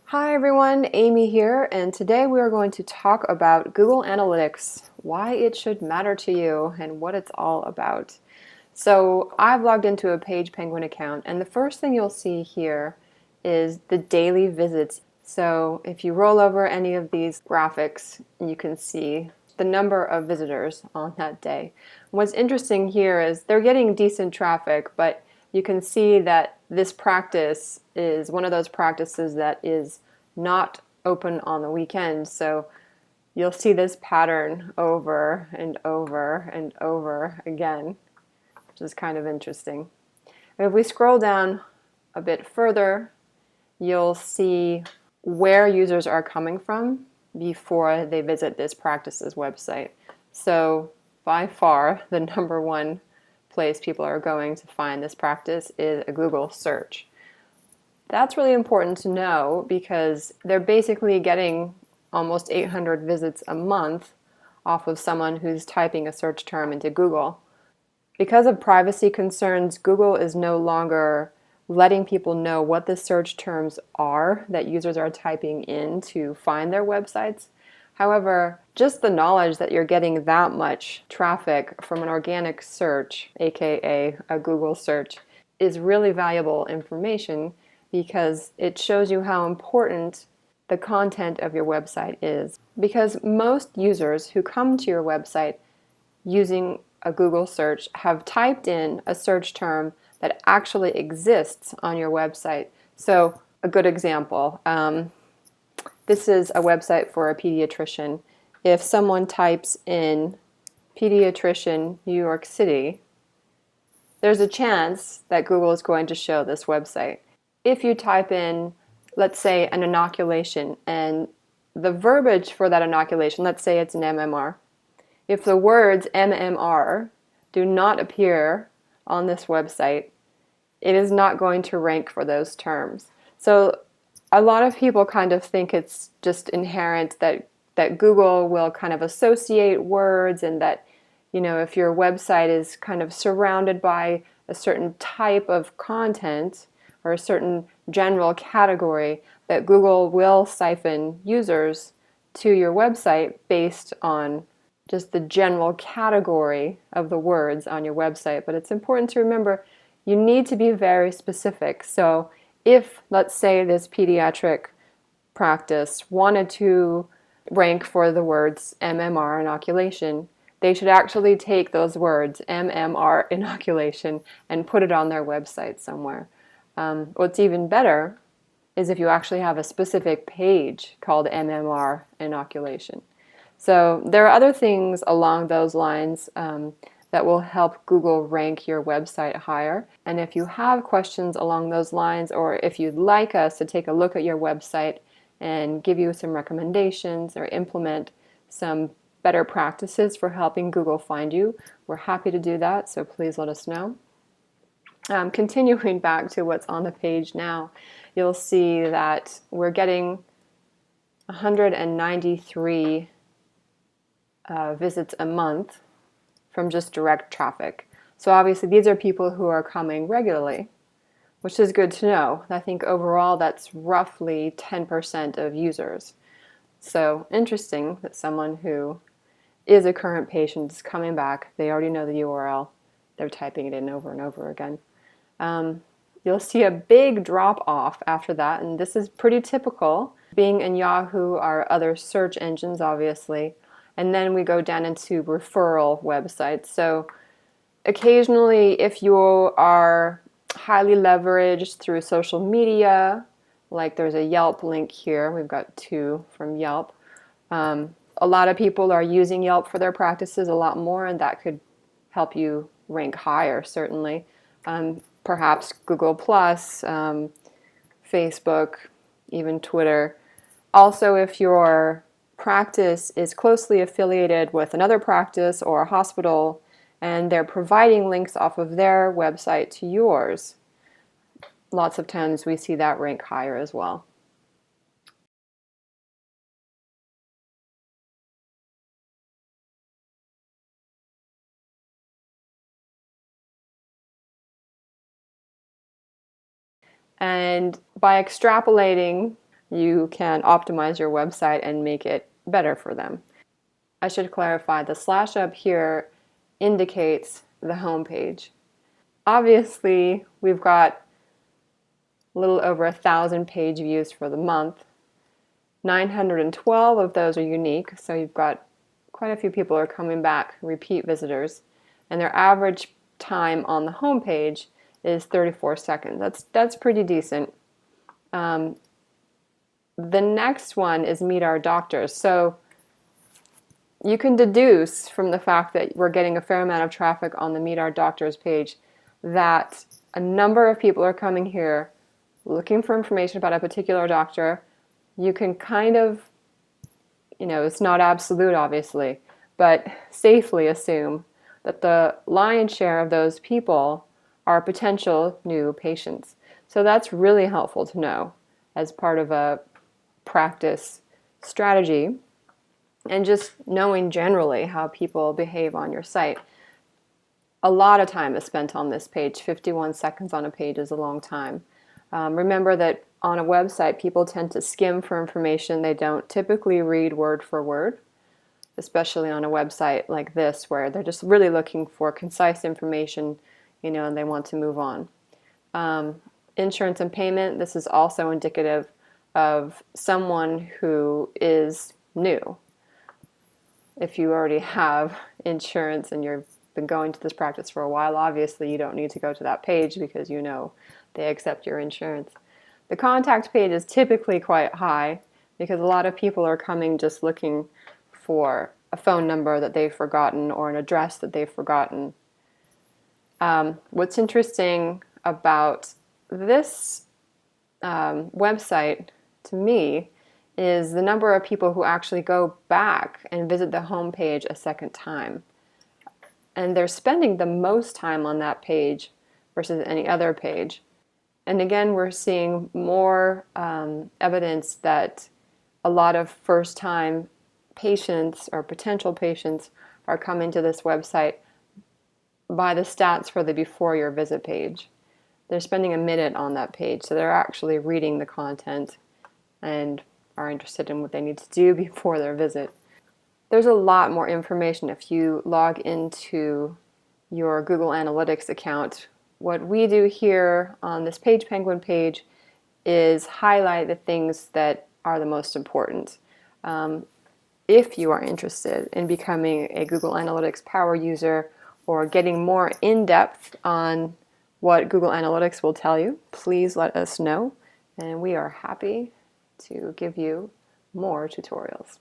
Hi everyone, Amy here, and today we are going to talk about Google Analytics, why it should matter to you, and what it's all about. So I've logged into a Page Penguin account, and the first thing you'll see here is the daily visits. So if you roll over any of these graphics, you can see the number of visitors on that day. What's interesting here is they're getting decent traffic, but you can see that this practice is one of those practices that is not open on the weekend. So you'll see this pattern over and over and over again, which is kind of interesting. And if we scroll down a bit further, you'll see where users are coming from before they visit this practice's website. So by far, the number one place people are going to find this practice is a Google search. That's really important to know because they're basically getting almost 800 visits a month off of someone who's typing a search term into Google. Because of privacy concerns, Google is no longer letting people know what the search terms are that users are typing in to find their websites. However, just the knowledge that you're getting that much traffic from an organic search, aka a Google search, is really valuable information because it shows you how important the content of your website is. Because most users who come to your website using a Google search have typed in a search term that actually exists on your website. So a good example, this is a website for a pediatrician. If someone types in pediatrician New York City, there's a chance that Google is going to show this website. If you type in, let's say, an inoculation and the verbiage for that inoculation, let's say it's an MMR, if the words MMR do not appear on this website, it is not going to rank for those terms. So a lot of people kind of think it's just inherent that Google will kind of associate words, and that, you know, if your website is kind of surrounded by a certain type of content or a certain general category, that Google will siphon users to your website based on just the general category of the words on your website. But it's important to remember you need to be very specific. So if, let's say, this pediatric practice wanted to rank for the words MMR inoculation, they should actually take those words MMR inoculation and put it on their website somewhere. What's even better is if you actually have a specific page called MMR inoculation. So there are other things along those lines that will help Google rank your website higher. And if you have questions along those lines, or if you'd like us to take a look at your website and give you some recommendations or implement some better practices for helping Google find you, we're happy to do that, so please let us know. Continuing back to what's on the page now, you'll see that we're getting 193 visits a month from just direct traffic. So obviously these are people who are coming regularly, which is good to know. I think overall that's roughly 10% of users. So interesting that someone who is a current patient is coming back, they already know the URL, they're typing it in over and over again. You'll see a big drop off after that, and this is pretty typical, being in Yahoo or other search engines obviously. And then we go down into referral websites. So occasionally, if you are highly leveraged through social media, like there's a Yelp link here, we've got two from Yelp. A lot of people are using Yelp for their practices a lot more, and that could help you rank higher, certainly. Perhaps Google+, Facebook, even Twitter. Also, if your practice is closely affiliated with another practice or a hospital and they're providing links off of their website to yours, lots of times we see that rank higher as well. And by extrapolating you can optimize your website and make it better for them. I should clarify, the slash up here indicates the home page. Obviously, we've got a little over 1,000 page views for the month. 912 of those are unique, so you've got quite a few people are coming back, repeat visitors, and their average time on the home page is 34 seconds. That's pretty decent. The next one is Meet Our Doctors. So you can deduce from the fact that we're getting a fair amount of traffic on the Meet Our Doctors page that a number of people are coming here looking for information about a particular doctor. You can kind of, it's not absolute obviously, but safely assume that the lion's share of those people are potential new patients. So that's really helpful to know as part of a practice strategy, and just knowing generally how people behave on your site. A lot of time is spent on this page. 51 seconds on a page is a long time. Remember that on a website, people tend to skim for information. They don't typically read word for word, especially on a website like this where they're just really looking for concise information, and they want to move on. Insurance and payment, this is also indicative of someone who is new. If you already have insurance and you've been going to this practice for a while, obviously you don't need to go to that page because they accept your insurance. The contact page is typically quite high because a lot of people are coming just looking for a phone number that they've forgotten or an address that they've forgotten. What's interesting about this website to me is the number of people who actually go back and visit the home page a second time. And they're spending the most time on that page versus any other page. And again, we're seeing more evidence that a lot of first-time patients or potential patients are coming to this website by the stats for the before your visit page. They're spending a minute on that page, so they're actually reading the content and are interested in what they need to do before their visit. There's a lot more information if you log into your Google Analytics account. What we do here on this Page Penguin page is highlight the things that are the most important. If you are interested in becoming a Google Analytics power user or getting more in-depth on what Google Analytics will tell you, please let us know, and we are happy to give you more tutorials.